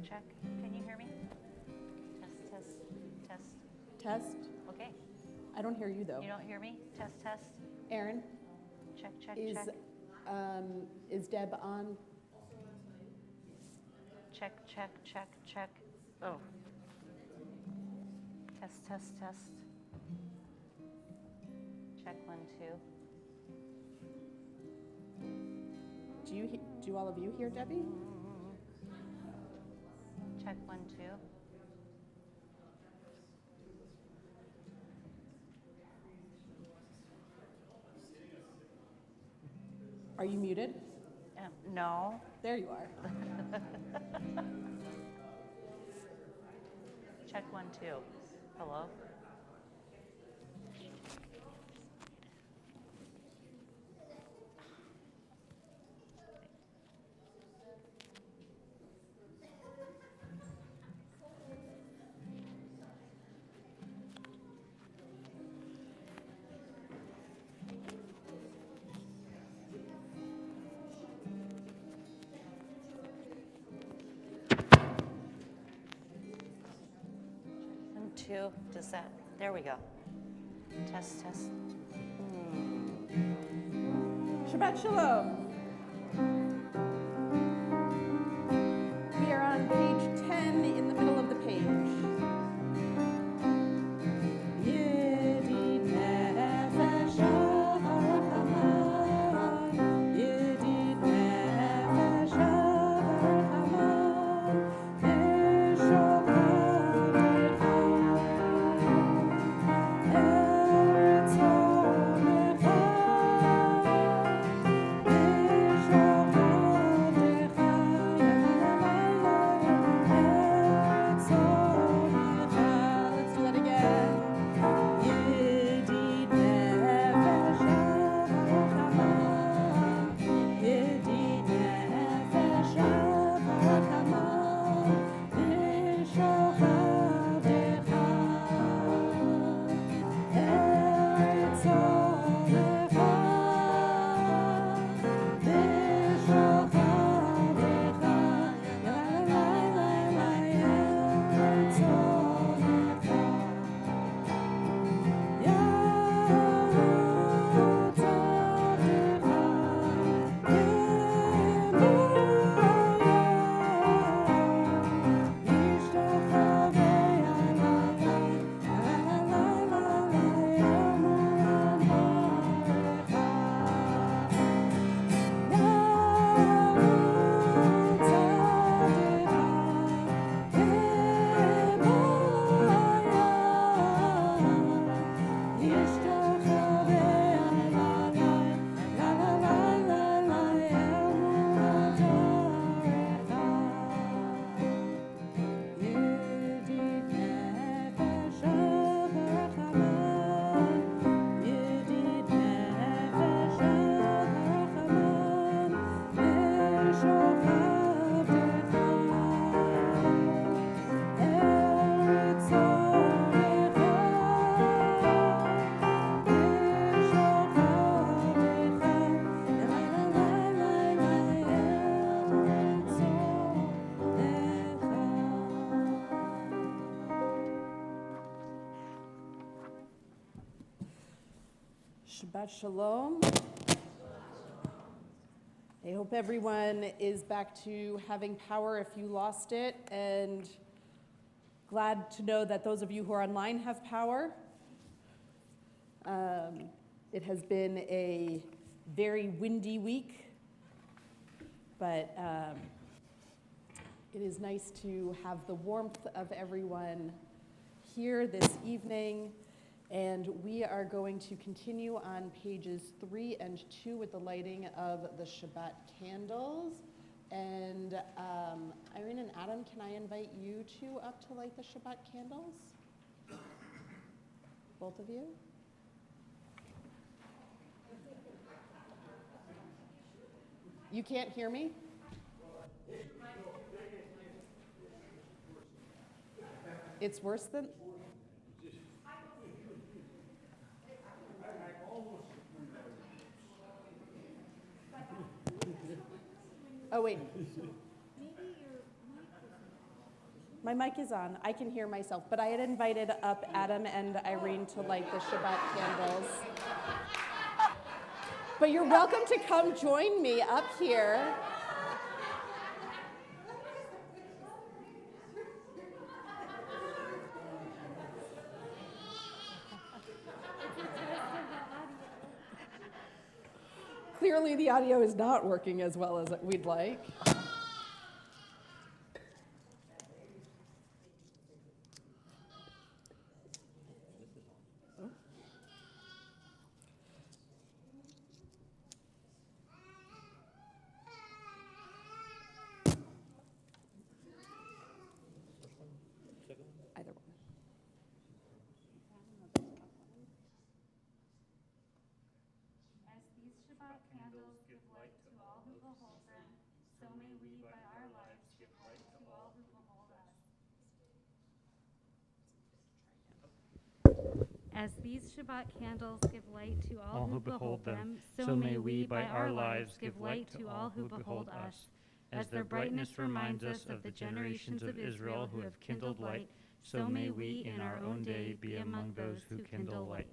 check. Can you hear me? Test, test, test. Test. Okay. I don't hear you though. You don't hear me? Test, test. Aaron, Check, check, is check. Deb on? Check, check, check, check. Oh. Test, test, test. Check 1, 2. Do all of you hear Debbie? Check 1, 2. Are you muted? No. There you are. Check 1, 2. Hello? And 2. Does that? There we go. Test, test. Shabbat Shalom. We are on page 10 in the middle of the page. Let's do that again. Shabbat Shalom. I hope everyone is back to having power if you lost it, and glad to know that those of you who are online have power. It has been a very windy week, but it is nice to have the warmth of everyone here this evening. And we are going to continue on pages 3 and 2 with the lighting of the Shabbat candles. And Irene and Adam, can I invite you two up to light the Shabbat candles? Both of you? You can't hear me? It's worse than... Oh, wait. My mic is on. I can hear myself, but I had invited up Adam and Irene to light the Shabbat candles. But you're welcome to come join me up here. Clearly, the audio is not working as well as we'd like. Either one. As these Shabbat candles give light to all who behold them, so may we by our lives give light to all who behold us. As these Shabbat candles give light to all who behold them, so may we by our lives give light to all who behold us. As their brightness reminds us of the generations of Israel who have kindled light, so may we in our own day be among those who kindle light.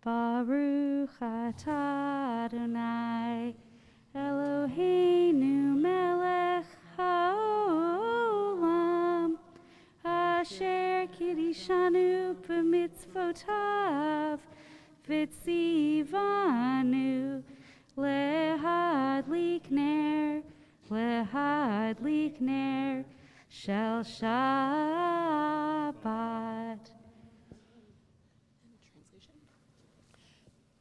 Baruch atah Adonai Eloheinu melech haolam asher kiddushanu b'mitzvotav v'tzivanu lehadlik ner shel Shabbat.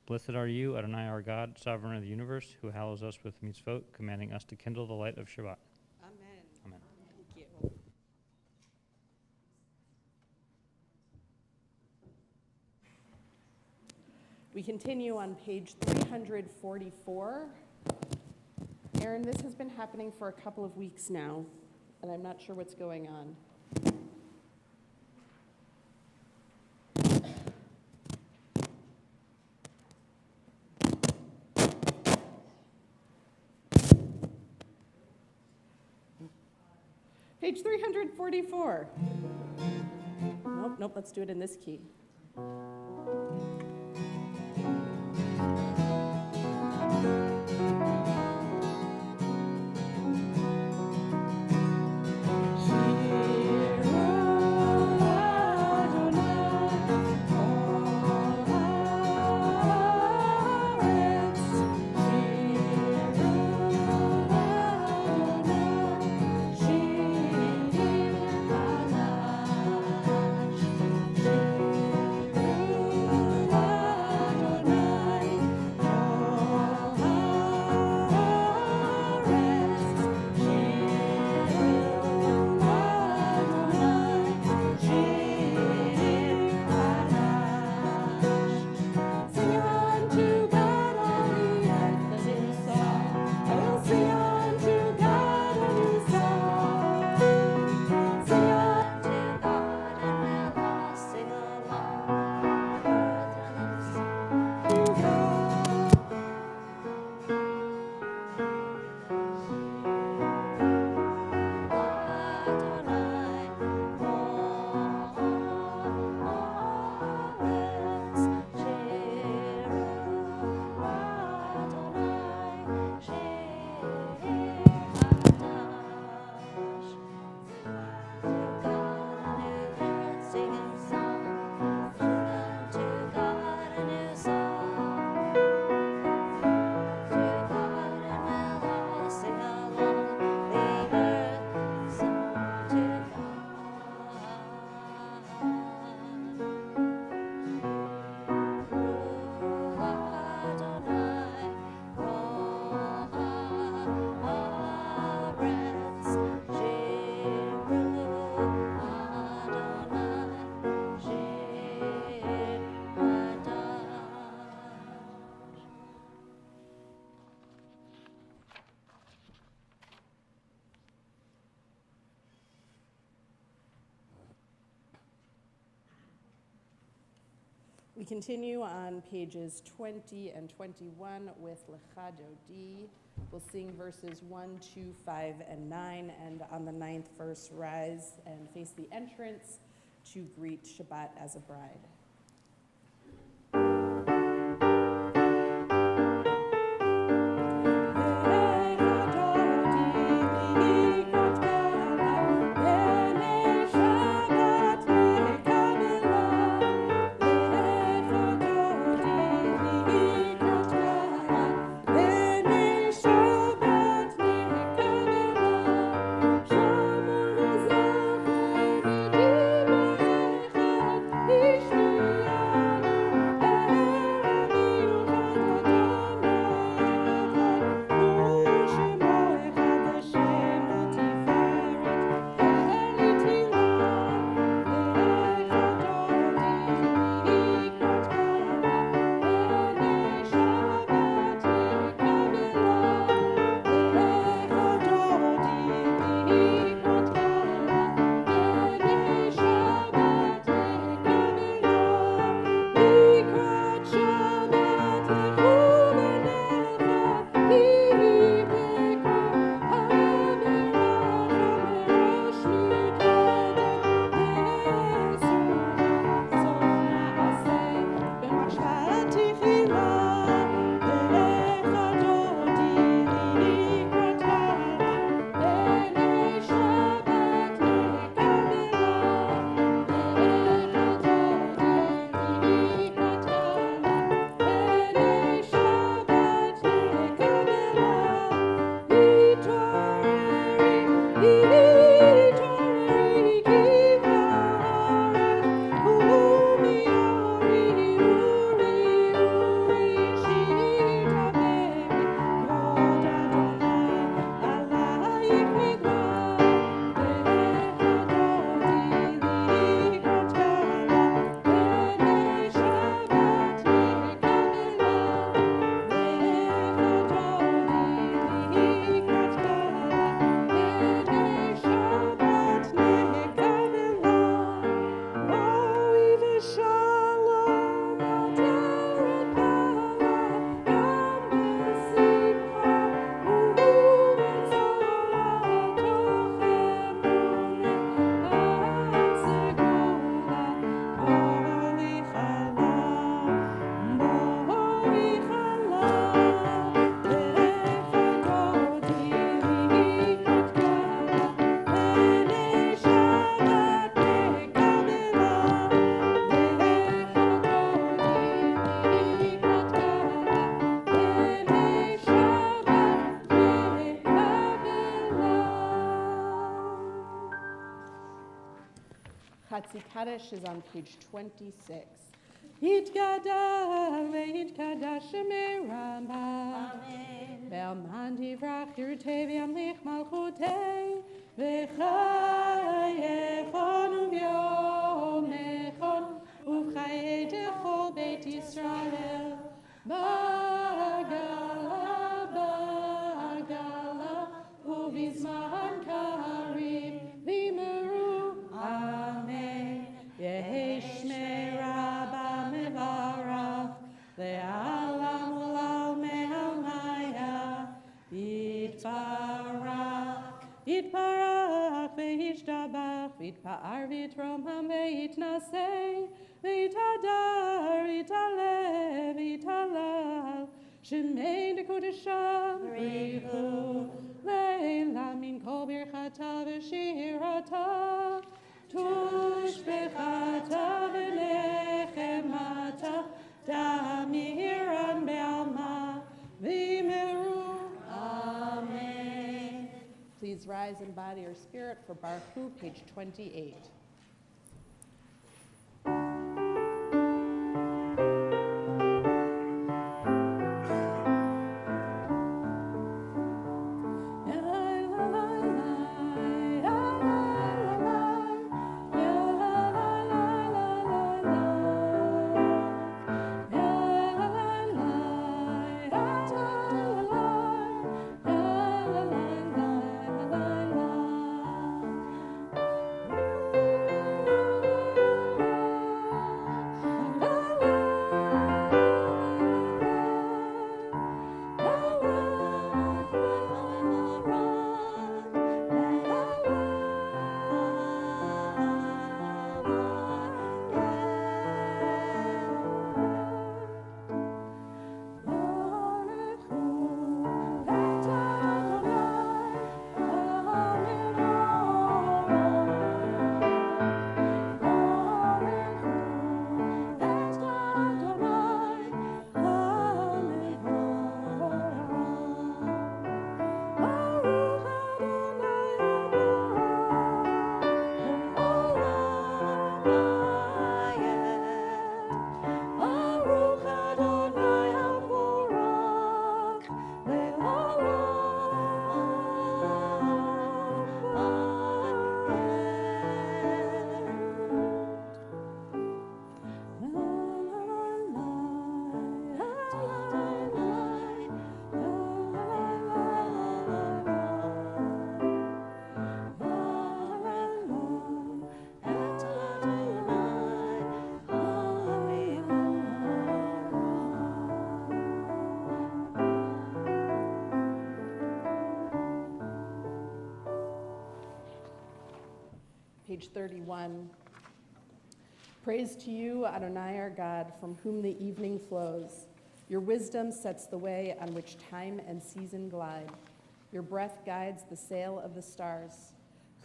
Blessed are you, Adonai our God, sovereign of the universe, who hallows us with mitzvot, commanding us to kindle the light of Shabbat. Amen. Amen. Thank you. We continue on page 344. Aaron, this has been happening for a couple of weeks now, and I'm not sure what's going on. Page 344. Nope, let's do it in this key. We continue on pages 20 and 21 with Lecha Dodi. We'll sing verses 1, 2, 5, and 9, and on the 9th verse, rise and face the entrance to greet Shabbat as a bride. Chatzi Kaddish is on page 26. Yitgadal ve'yitkadash Rambam. Amen. Ve'alman divrach yirtei v'yamlich malchutei v'chayechon u'vyomechon u'chayei dechol Beit Yisrael ba'gala u'bizman karim v'meru. Amen. Yehi Shmei Rabba Mevarach Le'alam Ulal Me'almaya Yitbarach Yitbarach Ve'yishtabach V'yitpa'ar V'yitromam Ve'yitnasei Ve'yitadar V'yitalev V'yitalal Shemei Dekudesham Rihu Le'la Min Kol Birchata V'shirata Tush bechata v'nechemata damiran be'alma v'meru. Amen. Please rise in body or spirit for Baruch Hu, page 28. Page 31. Praise to you, Adonai our God, from whom the evening flows. Your wisdom sets the way on which time and season glide. Your breath guides the sail of the stars.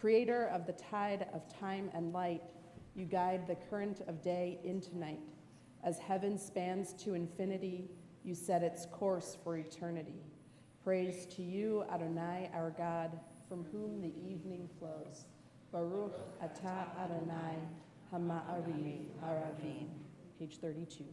Creator of the tide of time and light, you guide the current of day into night. As heaven spans to infinity, you set its course for eternity. Praise to you, Adonai our God, from whom the evening flows. Baruch atah Adonai Hama'arim Aravim. Page 32.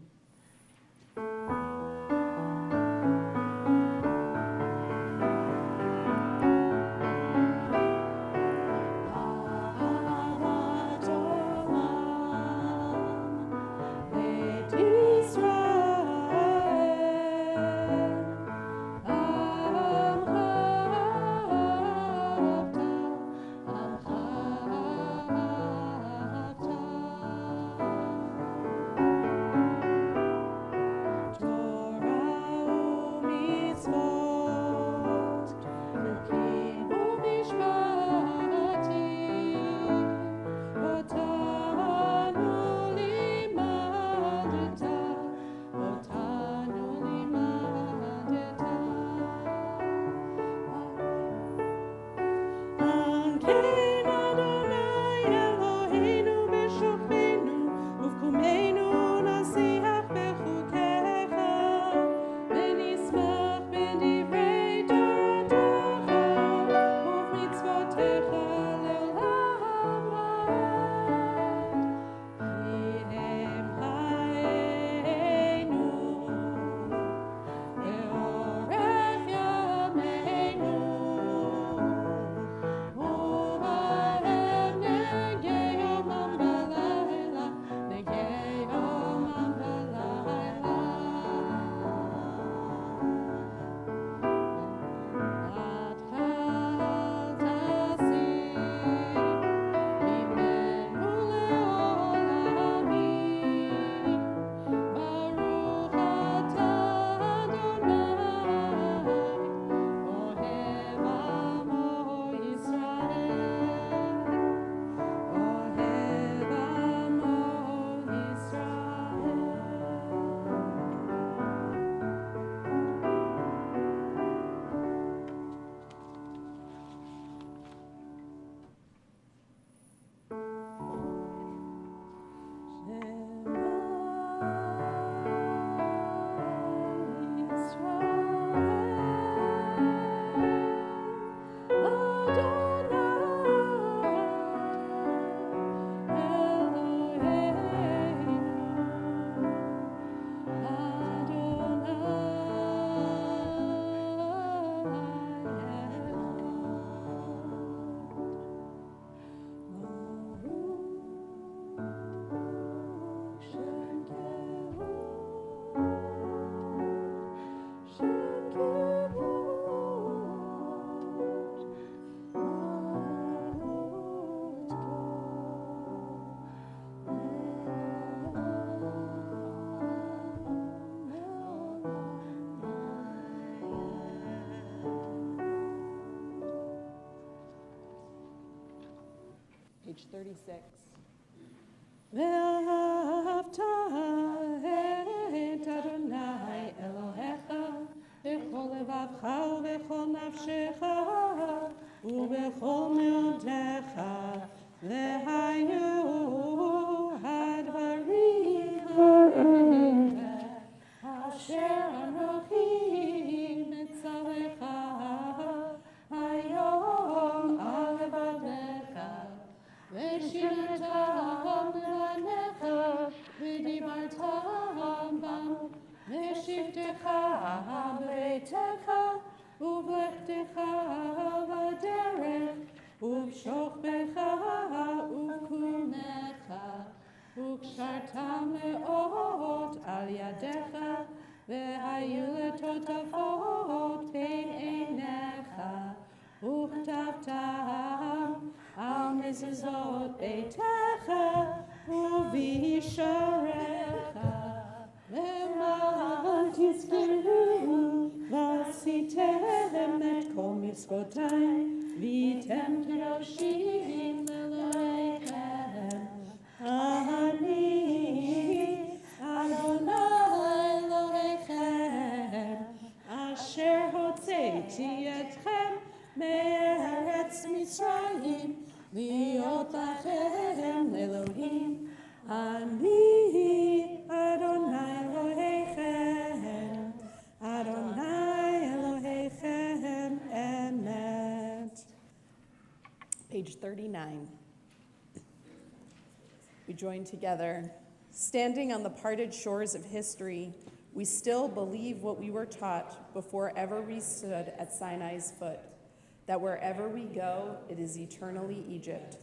Page 36. ואהבת את אדוני אלוהיך בכל לבבך ובכל נפשך ובכל מאודך, והיו הדברים האלה אשר אנוכי מצווך היום על לבבך, ושמרתם לבניך ודיברתם בם, ושבתך בביתך ובלכתך בדרך, ובשוכבך ובקומך, וקשרת מאוד על ידך, והיו לטוטפות בין עיניך, וכתבתם על מזוזות ביתך ובישעריך, למען תזכרו ועשיתם את כל מצוותיי, והייתם קדושים לאלוהיכם. אני אדוני אלוהיכם, אשר הוצאתי אתכם מארץ מצרים, להיות לכם אלוהים. אני אדוני אלוהיכם, אדוני אלוהיכם אמת. Page 39. We join together. Standing on the parted shores of history, we still believe what we were taught before ever we stood at Sinai's foot, that wherever we go, it is eternally Egypt,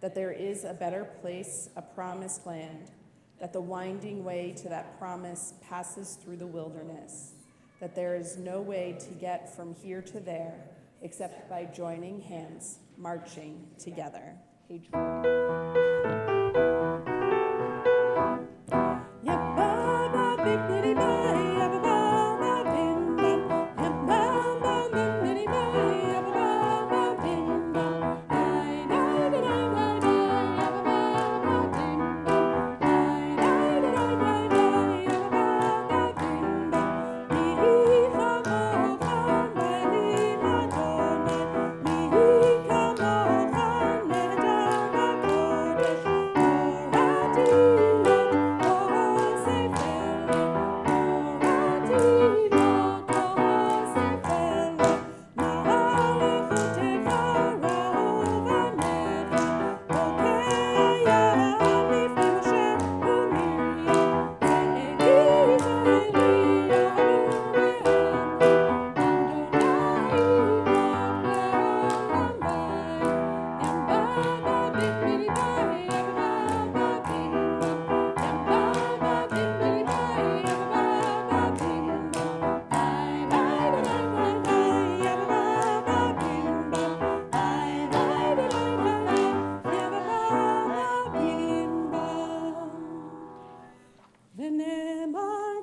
that there is a better place, a promised land, that the winding way to that promise passes through the wilderness, that there is no way to get from here to there except by joining hands, marching together. Page 40.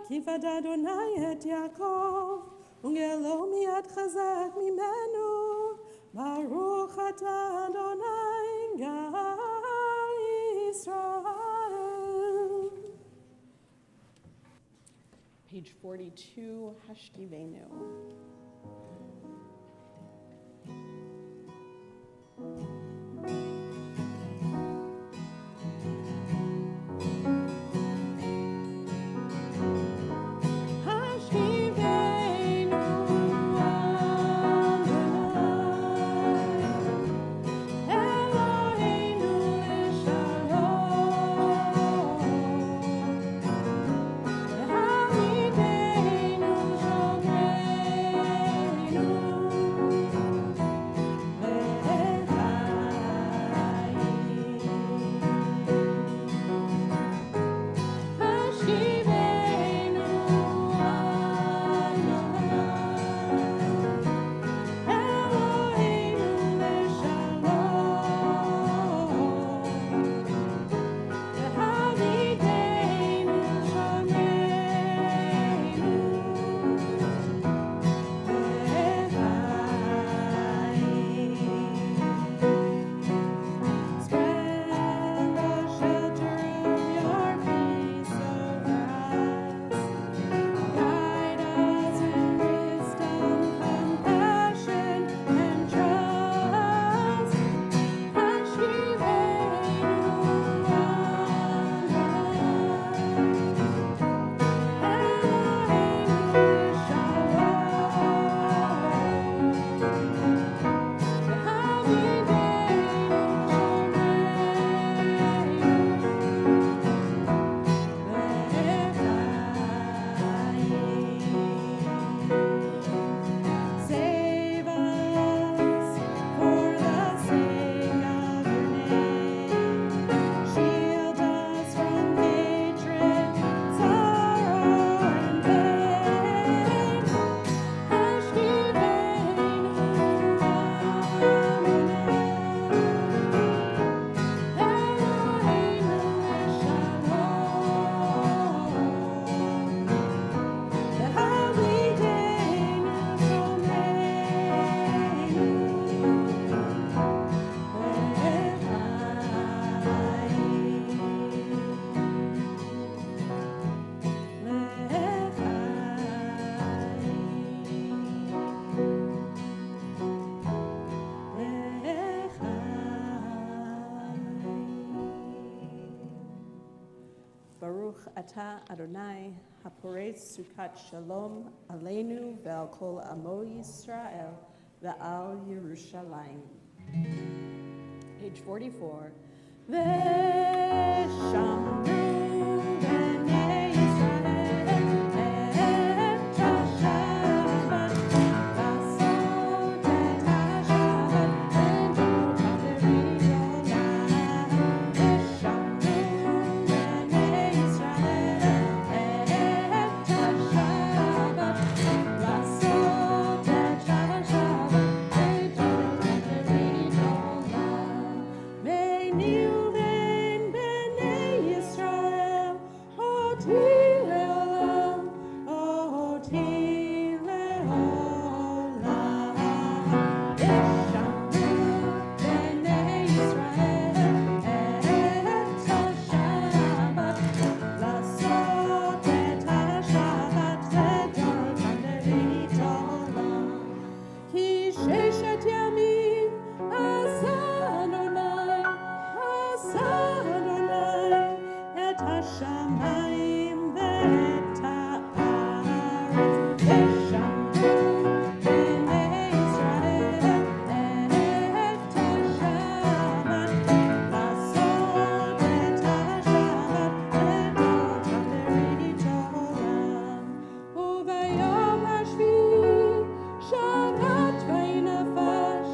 כיבד אדוני את יעקב, וגאלו מיד חזק ממנו. ברוך אתה אדוני גאל ישראל. Page 42, Hashtivenu. Ata Adonai Haporez Sukat Shalom Aleinu Ve'al Kol Amo Yisrael Ve'al Yerushalayim. Page 44. Ve'shamru b'nei Yisrael et HaShabbat לעשות את השבת בדורתם לראשונה. ושמרו בני ישראל את השבת לעשות את השבת בדורתם לראשונה. ביני ובין בני ישראל אותי לעולם, אותי לעולם. ושמרו בני ישראל את השבת לעשות את השבת בדורתם לראשונה. כי ששת ימים עשה אדוני את השמיים ואת הארץ. ושמרו בני ישראל את השבת לעשות את השבת בדורתם לראשונה. וביום השביעי שבת וינפש,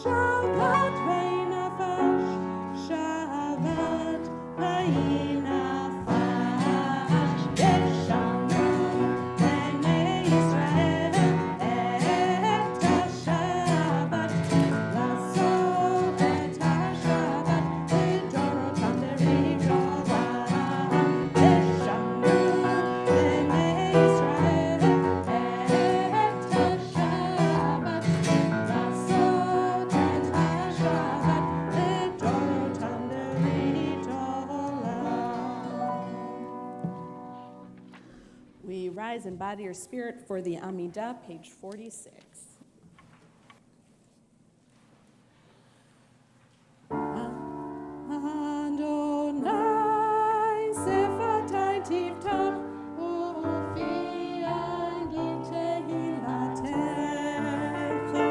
שבת וינפש, שבת וינפש. ושמרו בני ישראל את השבת לעשות את השבת בדורתם לראשונה. ושמרו בני ישראל את השבת לעשות את השבת בדורתם לראשונה. We rise in body or spirit for the Amidah, page 46. Adonai sefatai tiftach ufi agit tehilatecha.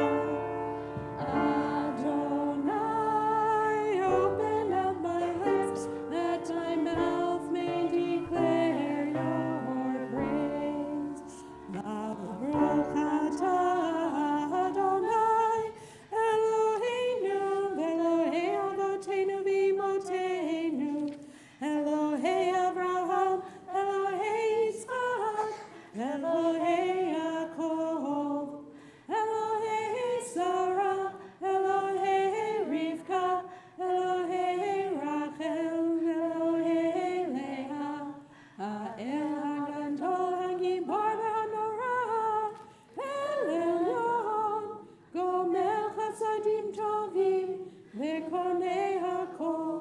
Adonai, open up my lips, that my mouth may declare your praise. Baruch atah Adonai, Eloheinu, Elohei Avotenu v'Imotenu, Elohei Avraham, Elohei Yitzchak, Elohei Yaakov, Elohei Sarah, Elohei Rivka, Elohei Rachel, Elohei Leah, Ha'el HaGadol HaGibor VeHaNorah, El Elyon, Gomel Chasadim Tovim, Vekonei HaKol,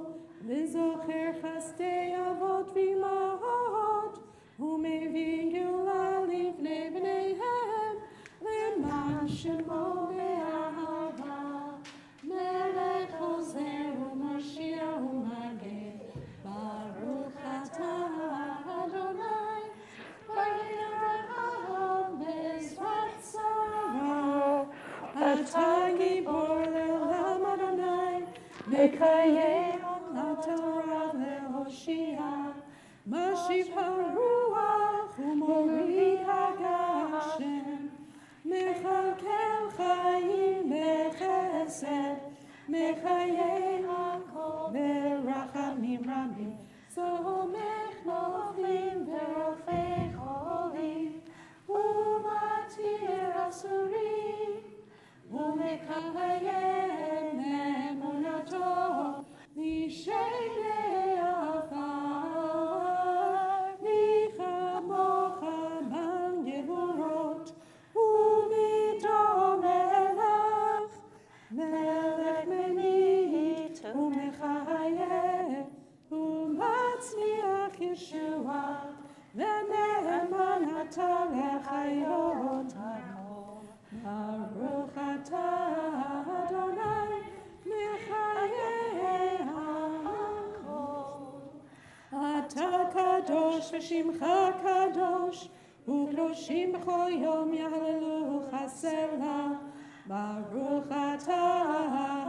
V'zocher Chasdei Avot v'Imahot, U'mevii Geula livnei bneihem, Le'man Shemo be'ahava, Melech Ozer u'Mashiach u'Magen. Baruch atah Adonai, Elohei Avraham be'ezrat Sarah. Atah gibor le'olam Adonai, Mekayem ha'torah ve'hoshia. Mashiv ha'ruach u'morid ha'gashem. Mechalkel chayim bechesed, Mechayem verachamim rabim. Somech noflim verofei cholim, u'matir asurim, u'mekayem emunato mishenei afar. Michamocha bal geburot, u'midom elach, melech menit u'mechayem, u'matzliach Yeshua, ve'ne'eman atah lechayot ha'ol. Baruch atah Adonai, mechayei ha'kol. Atah kadosh קדוש ושמך קדוש, וקדושים בכל יום יהללו חסר ברוך אתה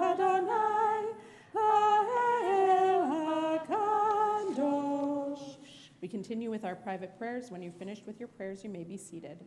אדוני האל הקדוש. We continue with our private prayers. When you've finished with your prayers, you may be seated.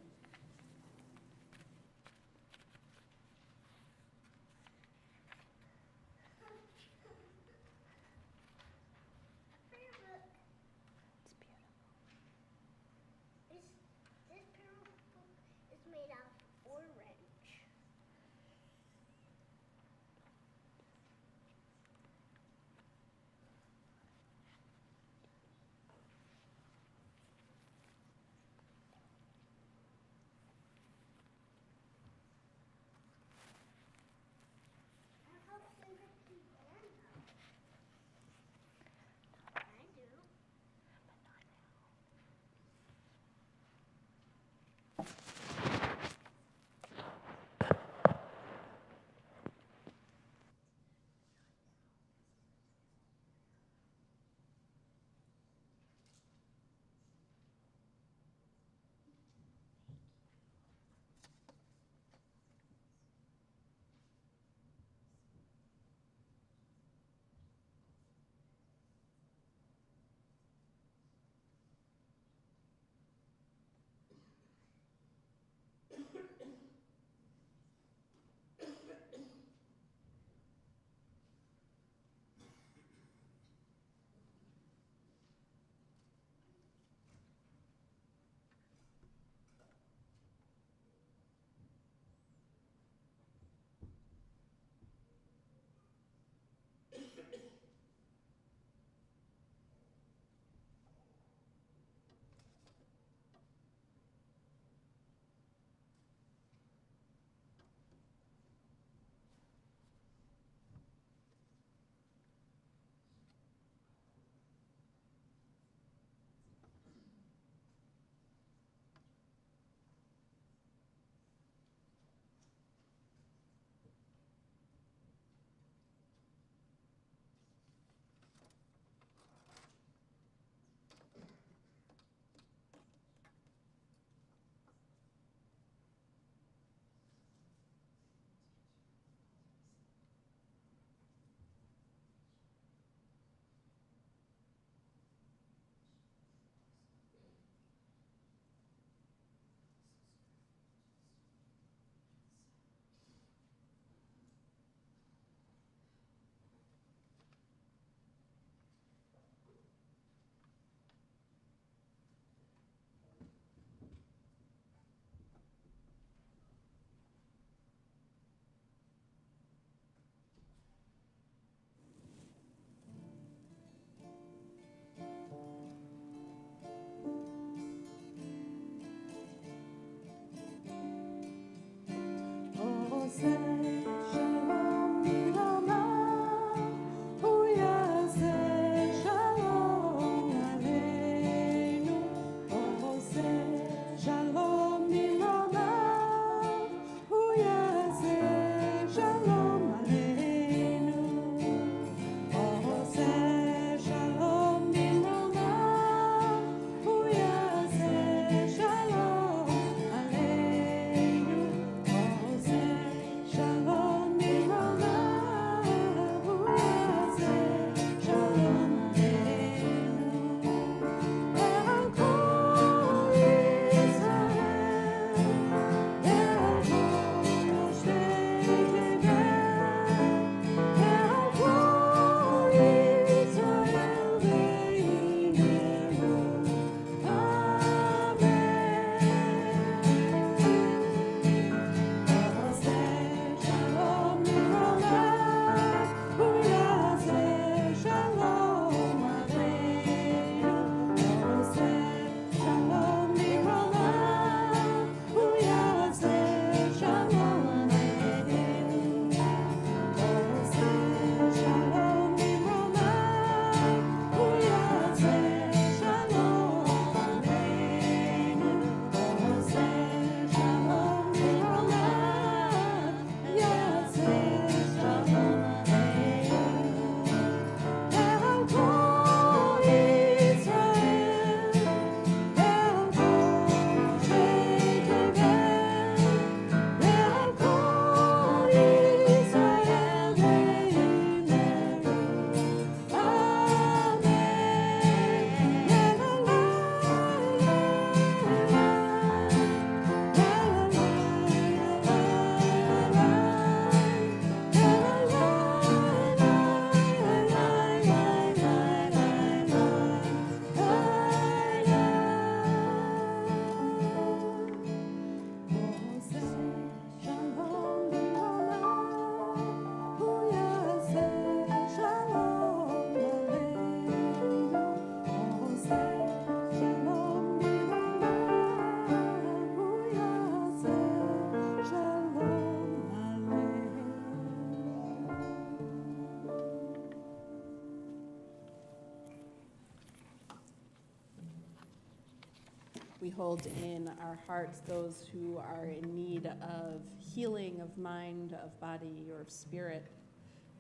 We hold in our hearts those who are in need of healing of mind, of body, or of spirit.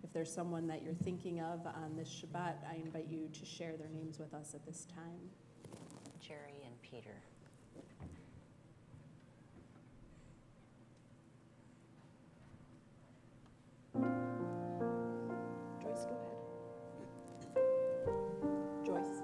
If there's someone that you're thinking of on this Shabbat, I invite you to share their names with us at this time. Jerry and Peter. Joyce, go ahead. Joyce.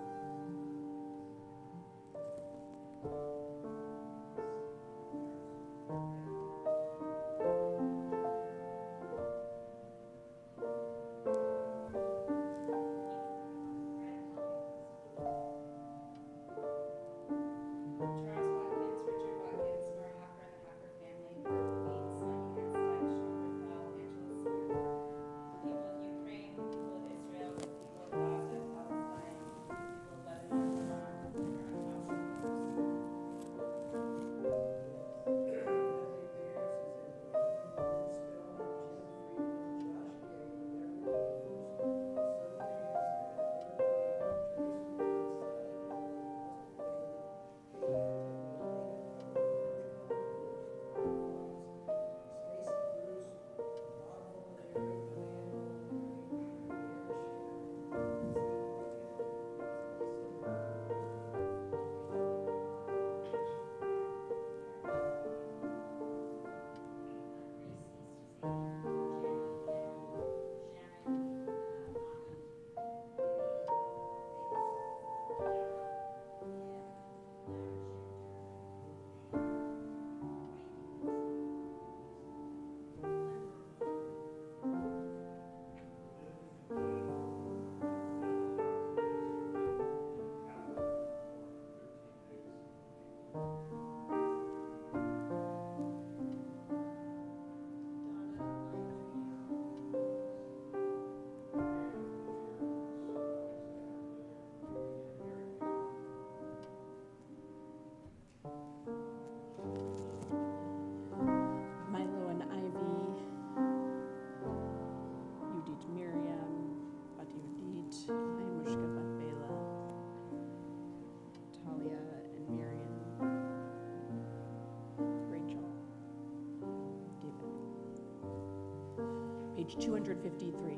Page 253.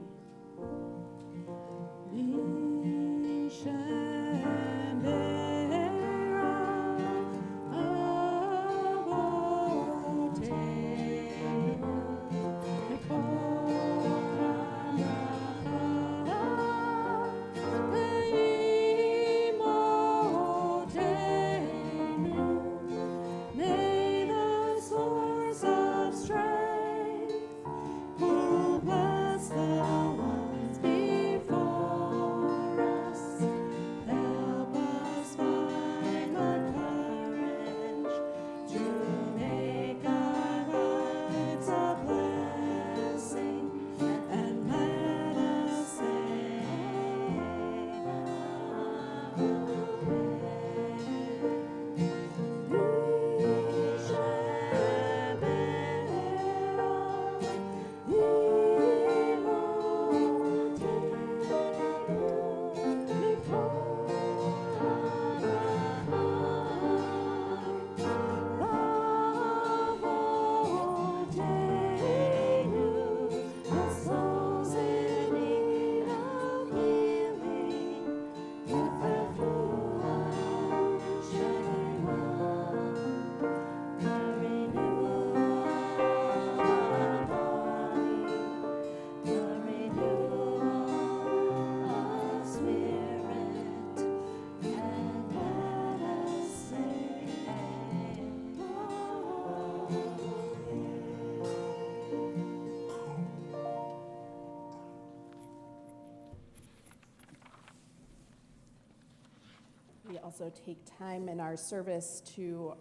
We also take time in our service to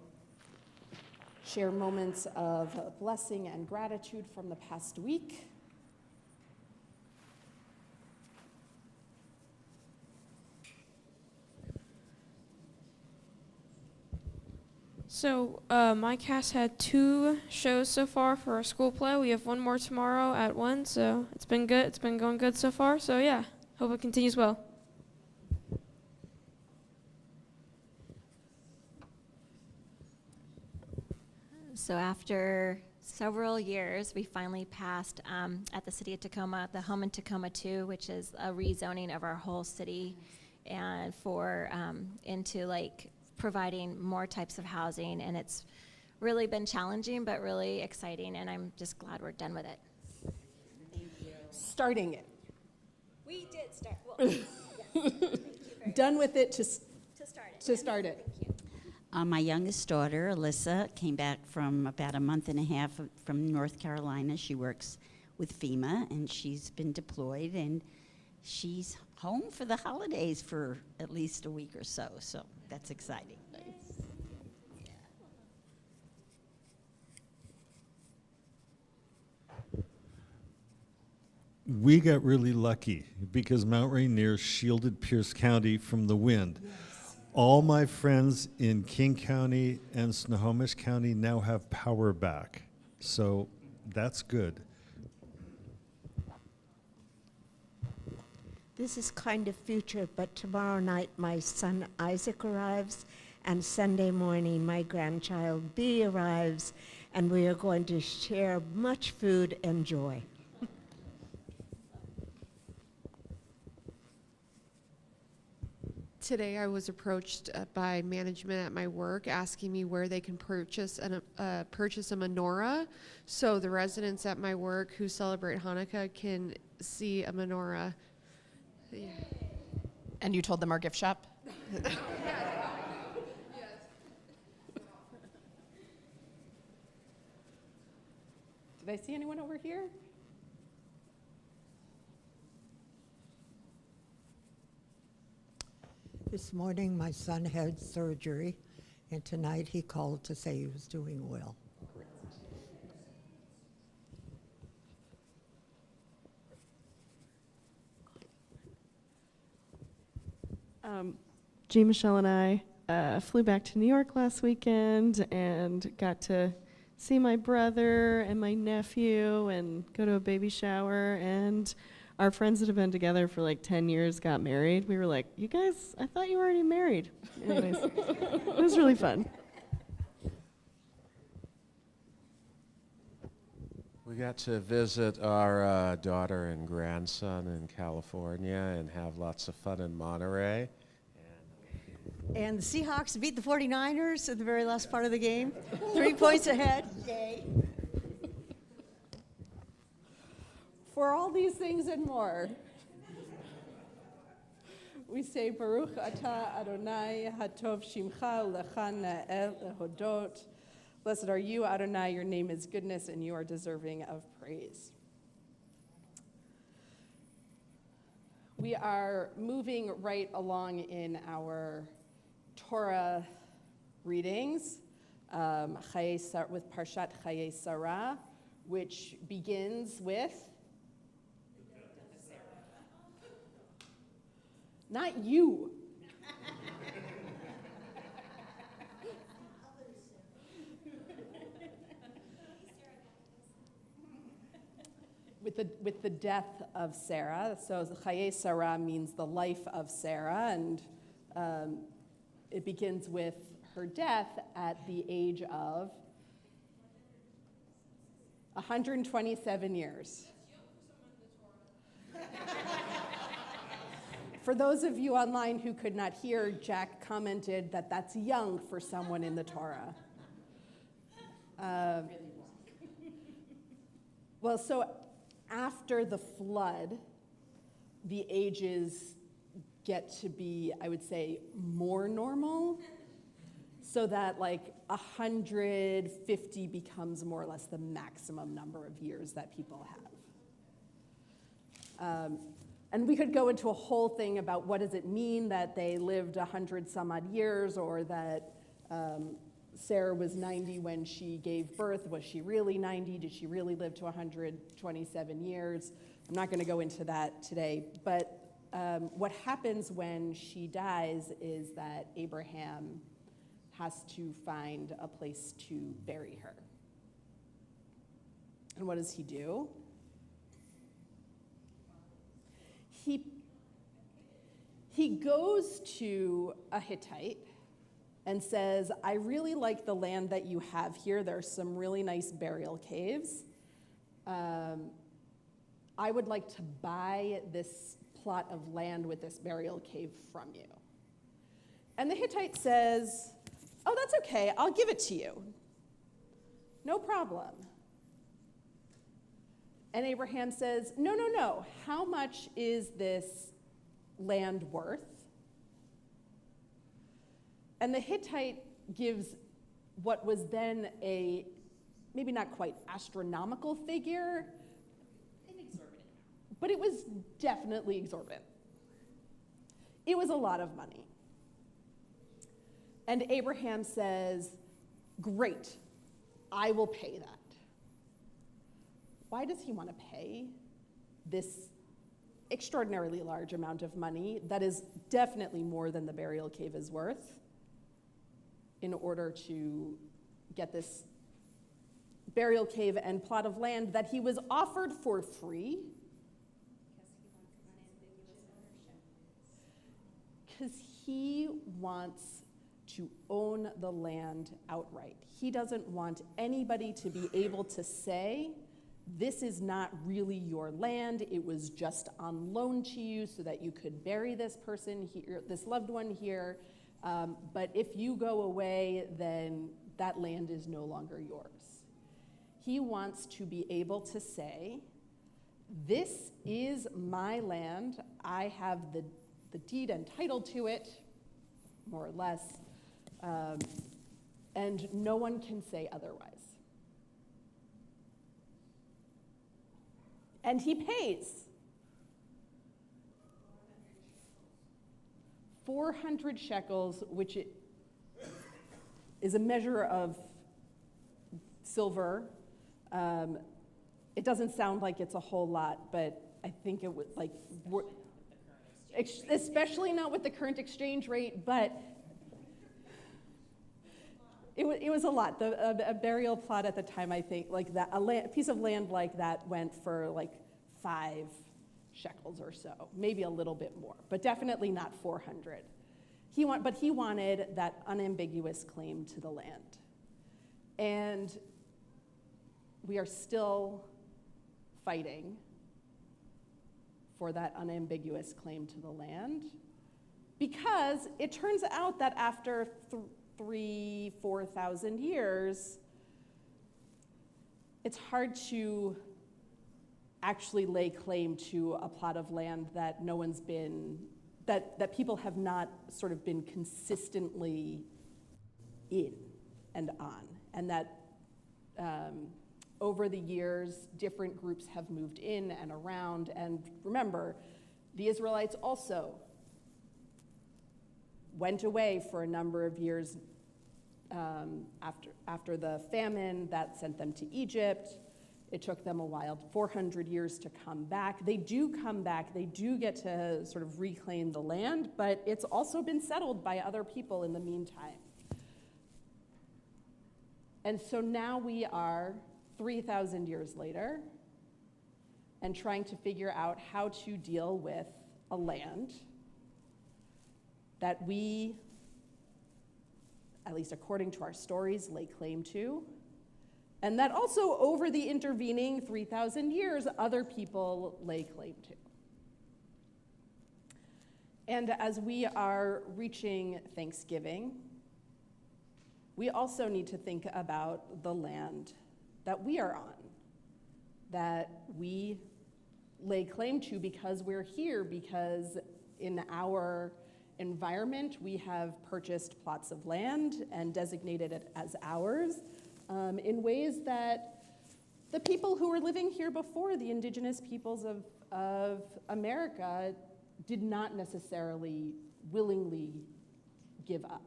share moments of blessing and gratitude from the past week. So my cast had 2 shows so far for our school play. We have 1 more tomorrow at 1, so it's been good. It's been going good so far. So yeah, hope it continues well. So after several years, we finally passed at the city of Tacoma, the Home in Tacoma 2, which is a rezoning of our whole city, and for into like providing more types of housing. And it's really been challenging, but really exciting, and I'm just glad we're done with it. Starting it. We did start. Well, Done with it to start it. start it. Thank you. My youngest daughter, Alyssa, came back from about a month and a half from North Carolina. She works with FEMA, and she's been deployed, and she's home for the holidays for at least a week or so, so that's exciting. We got really lucky because Mount Rainier shielded Pierce County from the wind. Yes. All my friends in King County and Snohomish County now have power back, so that's good. This is kind of future, but tomorrow night my son Isaac arrives, and Sunday morning my grandchild Bee arrives, and we are going to share much food and joy. Today I was approached by management at my work asking me where they can purchase a menorah, so the residents at my work who celebrate Hanukkah can see a menorah. Yeah. And you told them our gift shop? Yes. Did I see anyone over here? This morning my son had surgery, and tonight he called to say he was doing well. Jean Michelle and I flew back to New York last weekend and got to see my brother and my nephew and go to a baby shower, and our friends that have been together for like 10 years got married. We were like, you guys, I thought you were already married. Anyways, it was really fun. We got to visit our daughter and grandson in California and have lots of fun in Monterey. And the Seahawks beat the 49ers at the very last part of the game. 3 points ahead. Yay. For all these things and more, we say, Baruch atah Adonai hatov shimcha ulechan na'el lehodot. Blessed are you, Adonai, your name is goodness, and you are deserving of praise. We are moving right along in our Torah readings with Parshat Chayei Sarah, which begins with not you. With the death of Sarah. So Chayei Sarah means the life of Sarah, and it begins with her death at the age of 127 years. For those of you online who could not hear, Jack commented that that's young for someone in the Torah. Well, so after the flood, the ages get to be, I would say, more normal, so that like 150 becomes more or less the maximum number of years that people have. And we could go into a whole thing about what does it mean that they lived 100 some odd years, or that Sarah was 90 when she gave birth. Was she really 90? Did she really live to 127 years? I'm not going to go into that today, but what happens when she dies is that Abraham has to find a place to bury her. And what does he do? He goes to a Hittite and says, I really like the land that you have here. There's some really nice burial caves. I would like to buy this plot of land with this burial cave from you. And the Hittite says, oh, that's okay, I'll give it to you. No problem. And Abraham says, no, no, no, how much is this land worth? And the Hittite gives what was then a maybe not quite astronomical figure, but it was definitely exorbitant. It was a lot of money. And Abraham says, great, I will pay that. Why does he want to pay this extraordinarily large amount of money that is definitely more than the burial cave is worth in order to get this burial cave and plot of land that he was offered for free? Because he wants to own the land outright. He doesn't want anybody to be able to say, this is not really your land, it was just on loan to you so that you could bury this person here, this loved one here, but if you go away, then that land is no longer yours. He wants to be able to say, this is my land, I have the deed and title to it, more or less, and no one can say otherwise. And he pays 400 shekels, which is a measure of silver. It doesn't sound like it's a whole lot, but I think it would, like, especially not with the current exchange rate, but it was a lot. A burial plot at the time, I think, like that, a piece of land like that went for like 5 shekels or so, maybe a little bit more, but definitely not 400. But he wanted that unambiguous claim to the land. And we are still fighting for that unambiguous claim to the land, because it turns out that after 3,000-4,000 years, it's hard to actually lay claim to a plot of land that no one's been, that people have not sort of been consistently in and on, and that over the years, different groups have moved in and around. And remember, the Israelites also went away for a number of years after the famine that sent them to Egypt. It took them a while, 400 years to come back. They do come back, they do get to sort of reclaim the land, but it's also been settled by other people in the meantime. And so now we are 3,000 years later and trying to figure out how to deal with a land that we, at least according to our stories, lay claim to, and that also over the intervening 3,000 years, other people lay claim to. And as we are reaching Thanksgiving, we also need to think about the land that we are on, that we lay claim to because we're here, because in our environment we have purchased plots of land and designated it as ours in ways that the people who were living here before, the indigenous peoples of America, did not necessarily willingly give up.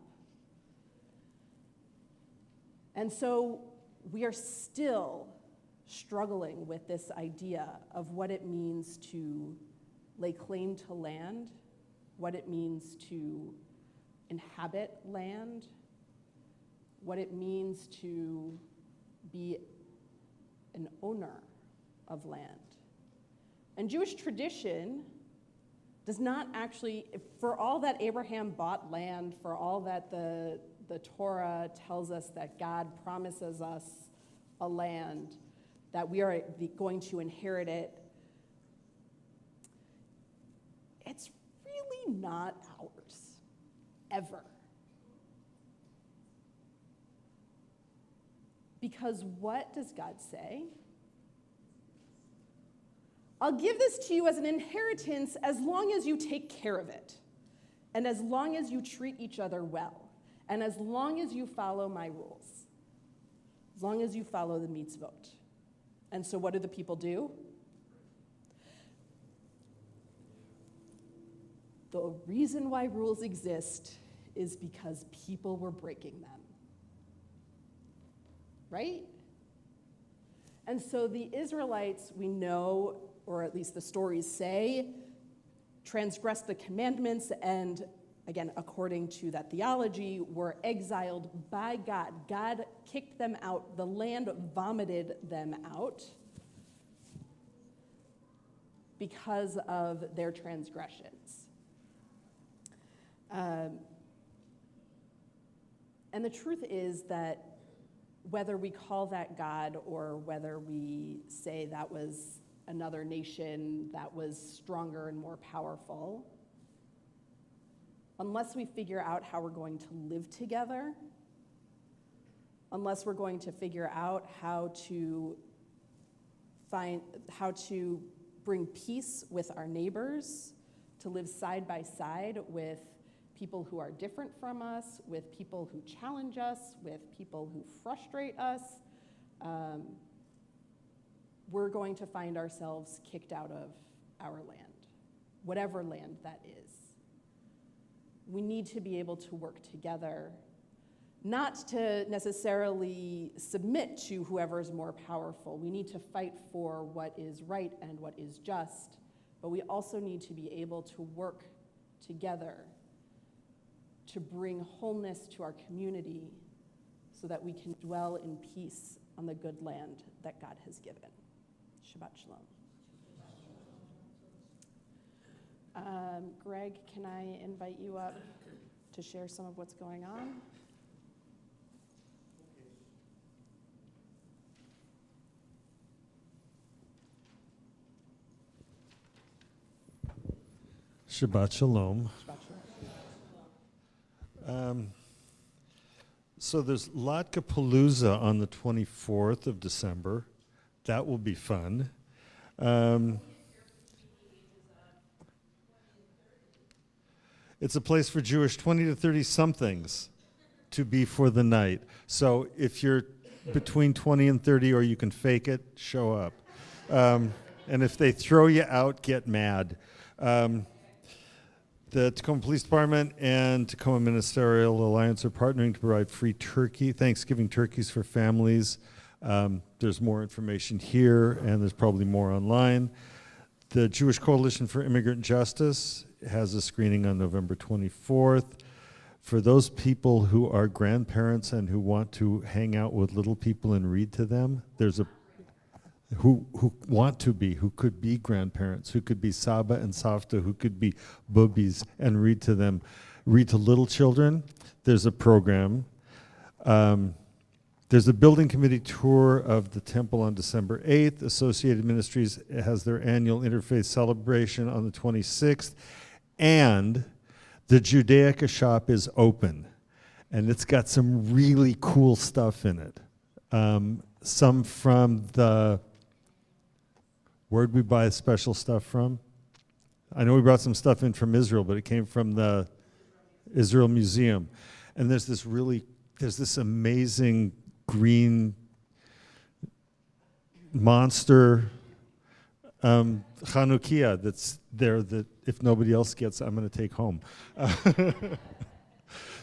And so we are still struggling with this idea of what it means to lay claim to land, what it means to inhabit land, what it means to be an owner of land. And Jewish tradition does not actually, for all that Abraham bought land, for all that the the Torah tells us that God promises us a land, that we are going to inherit it, it's really not ours, ever. Because what does God say? I'll give this to you as an inheritance as long as you take care of it, and as long as you treat each other well, and as long as you follow my rules, as long as you follow the mitzvot. And so what do the people do? The reason why rules exist is because people were breaking them. Right? And so the Israelites, we know, or at least the stories say, transgressed the commandments and, again, according to that theology, were exiled by God. God kicked them out. The land vomited them out because of their transgressions. And the truth is that whether we call that God or whether we say that was another nation that was stronger and more powerful, unless we figure out how we're going to live together, unless we're going to figure out how to bring peace with our neighbors, to live side by side with people who are different from us, with people who challenge us, with people who frustrate us, we're going to find ourselves kicked out of our land, whatever land that is. We need to be able to work together, not to necessarily submit to whoever is more powerful. We need to fight for what is right and what is just, but we also need to be able to work together to bring wholeness to our community so that we can dwell in peace on the good land that God has given. Shabbat Shalom. Greg, can I invite you up to share some of what's going on? Shabbat Shalom. So there's Latka Palooza on the 24th of December. That will be fun. It's a place for Jewish 20 to 30 somethings to be for the night. So if you're between 20 and 30 or you can fake it, show up. And if they throw you out, get mad. The Tacoma Police Department and Tacoma Ministerial Alliance are partnering to provide free Thanksgiving turkeys for families. There's more information here, and there's probably more online. The Jewish Coalition for Immigrant Justice has a screening on November 24th. For those people who are grandparents and who want to hang out with little people and read to them, who could be grandparents, who could be Saba and Savta, who could be boobies, and read to them, read to little children. There's a program. There's a building committee tour of the temple on December 8th. Associated Ministries has their annual interfaith celebration on the 26th. And the Judaica shop is open. And it's got some really cool stuff in it. Some from where'd we buy special stuff from? I know we brought some stuff in from Israel, but it came from the Israel Museum. And there's this amazing green monster Chanukia that's there that if nobody else gets, I'm going to take home.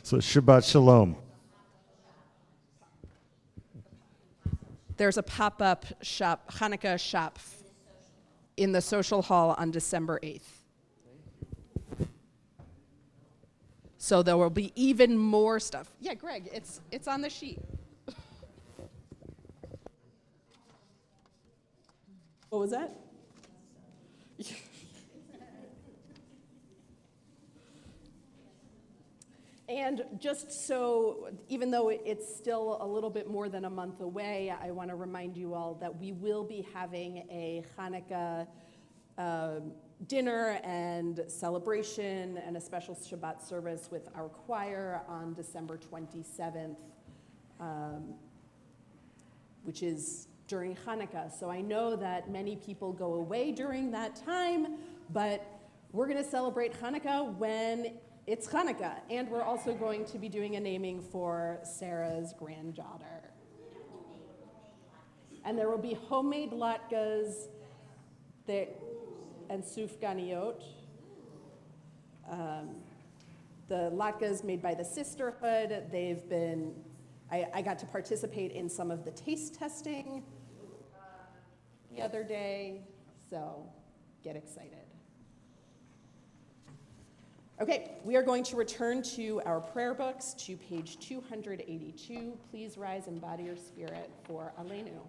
So Shabbat Shalom. There's a pop-up shop, Hanukkah shop, in the social hall on December 8th. So there will be even more stuff. Yeah, Greg, it's on the sheet. What was that? And just so, even though it's still a little bit more than a month away, I want to remind you all that we will be having a Hanukkah dinner and celebration and a special Shabbat service with our choir on December 27th, which is during Hanukkah. So I know that many people go away during that time, but we're going to celebrate Hanukkah when it's Hanukkah. And we're also going to be doing a naming for Sarah's granddaughter. And there will be homemade latkes and sufganiyot. The latkes made by the sisterhood. I got to participate in some of the taste testing the other day, so get excited. Okay, we are going to return to our prayer books to page 282. Please rise and body your spirit for Aleinu.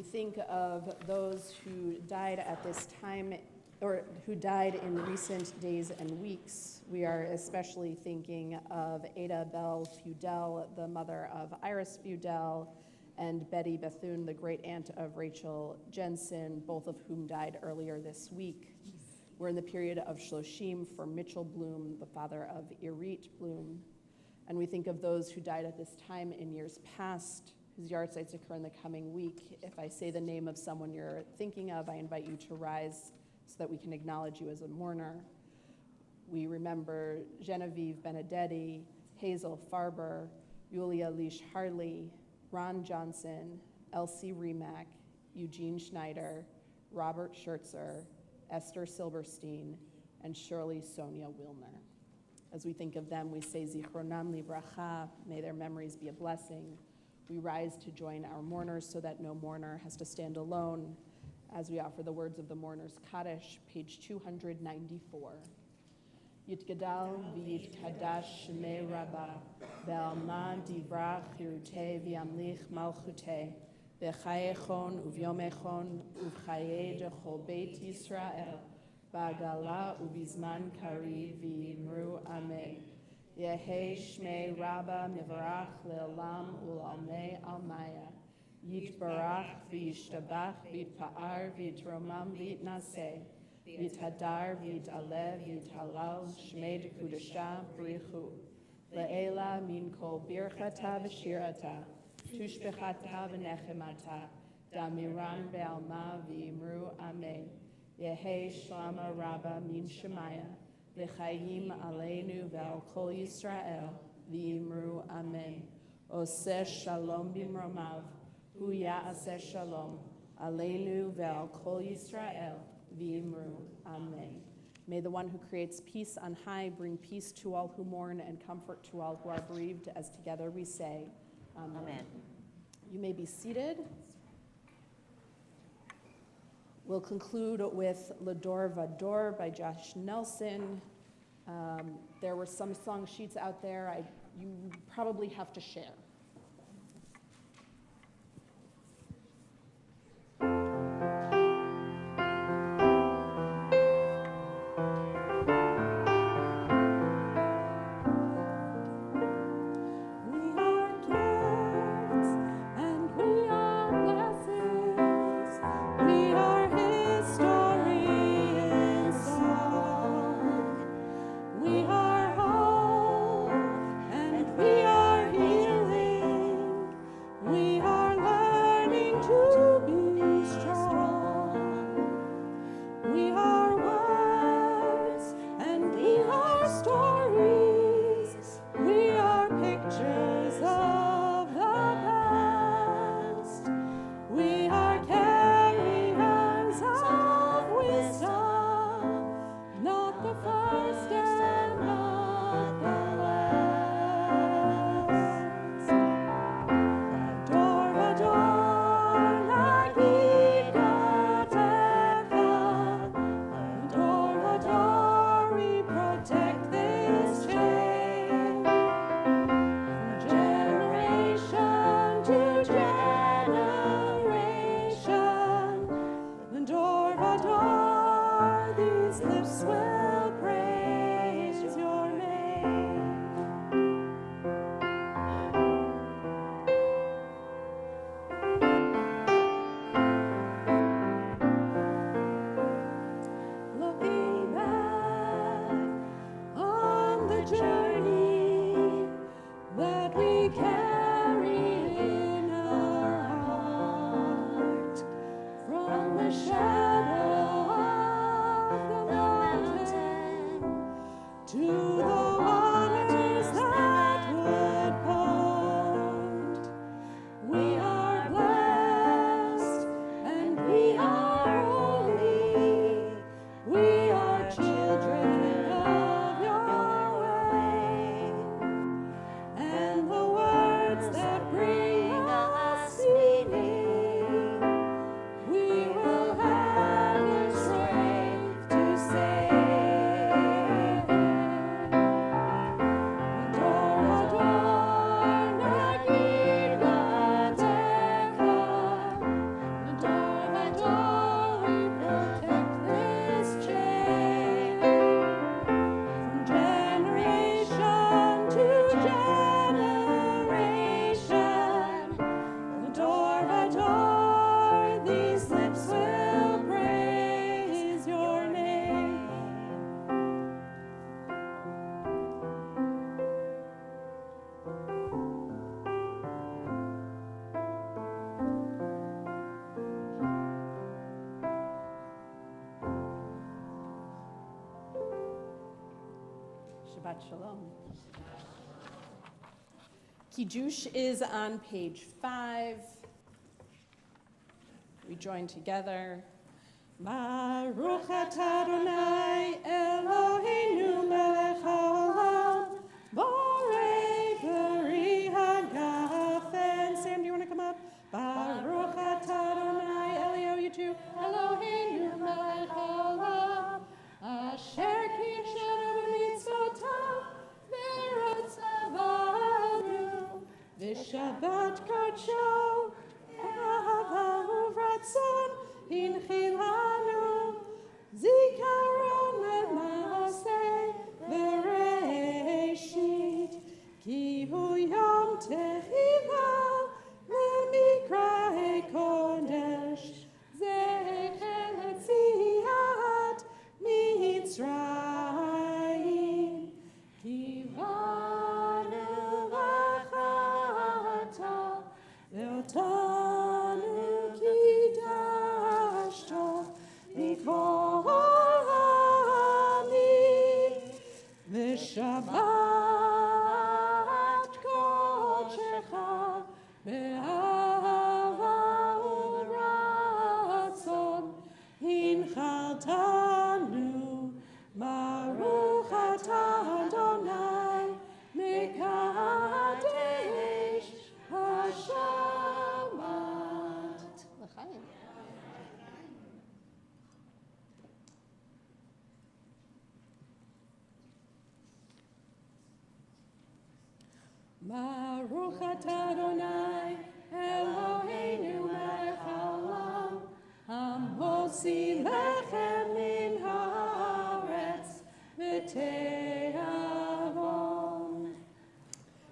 Think of those who died at this time, or who died in recent days and weeks. We are especially thinking of Ada Bell Feudel, the mother of Iris Feudel, and Betty Bethune, the great aunt of Rachel Jensen, both of whom died earlier this week. We're in the period of Shloshim for Mitchell Bloom, the father of Irit Bloom. And we think of those who died at this time in years past, whose yard sites occur in the coming week. If I say the name of someone you're thinking of, I invite you to rise so that we can acknowledge you as a mourner. We remember Genevieve Benedetti, Hazel Farber, Yulia Leash Harley, Ron Johnson, Elsie Remack, Eugene Schneider, Robert Schertzer, Esther Silberstein, and Shirley Sonia Wilner. As we think of them, we say Zichronam Livracha, may their memories be a blessing. We rise to join our mourners so that no mourner has to stand alone as we offer the words of the mourner's Kaddish, page 294. Yitgadal v'yitkadash shmei Rabbah, ve'alma divrach hirutei v'yamlich malchutei, v'chayechon uvyomechon uv'chayei dechol beit Yisrael, ba'gala ubizman kari v'yimru amen. Yehi Shmei Rabbah Mivarach Le'olam U'Almei Almaya Yitbarach V'Yishtabach V'Yitpa'ar V'Yitromam V'Yitnaseh V'Yithadar V'Yitalev V'Yithalal Shmei Dekudasha B'Richu Le'ela Min Kol Birchata V'Shirata Tushbechata V'Nechemata Damiran Be'alma V'Yimru Amen Yehi Shlama Rabbah Min Shemaya L'chaim aleinu ve'al kol Yisrael v'yimru amen. Oseh shalom bimromav, hu ya'aseh shalom aleinu ve'al kol Yisrael v'yimru amen. May the one who creates peace on high bring peace to all who mourn and comfort to all who are bereaved, as together we say, Amen. You may be seated. We'll conclude with L'Ador Vador by Josh Nelson. There were some song sheets out there. You probably have to share. Shabbat Shalom. Kiddush is on page 5. We join together. Baruch atah Adonai Eloheinu melech haolam borei v'ri hagafen. Sam, do you want to come up? Baruch atah Adonai Elio, you too. Eloheinu melech haolam asher kidshanu b'mitzvotav v'ratzavanu v'shabbat kodsho ahava uvratzon Hinchilanu zikaron le'maaseh v'reishit ki hu yom tehila le'mikra'e kodesh zecher letziat Mitzrayim kivanu v'chata ve'otanu Shabbat kodshecha be'ahava u'ratzon hinchaltanu baruch atah Adonai mekadesh Baruch atah Adonai, Eloheinu melech haolam, hamotzi lechem min haaretz v'te'avon.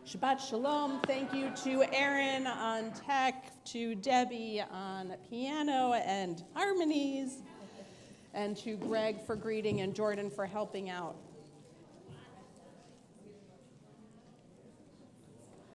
Shabbat Shalom. Thank you to Aaron on tech, to Debbie on piano and harmonies, and to Greg for greeting and Jordan for helping out.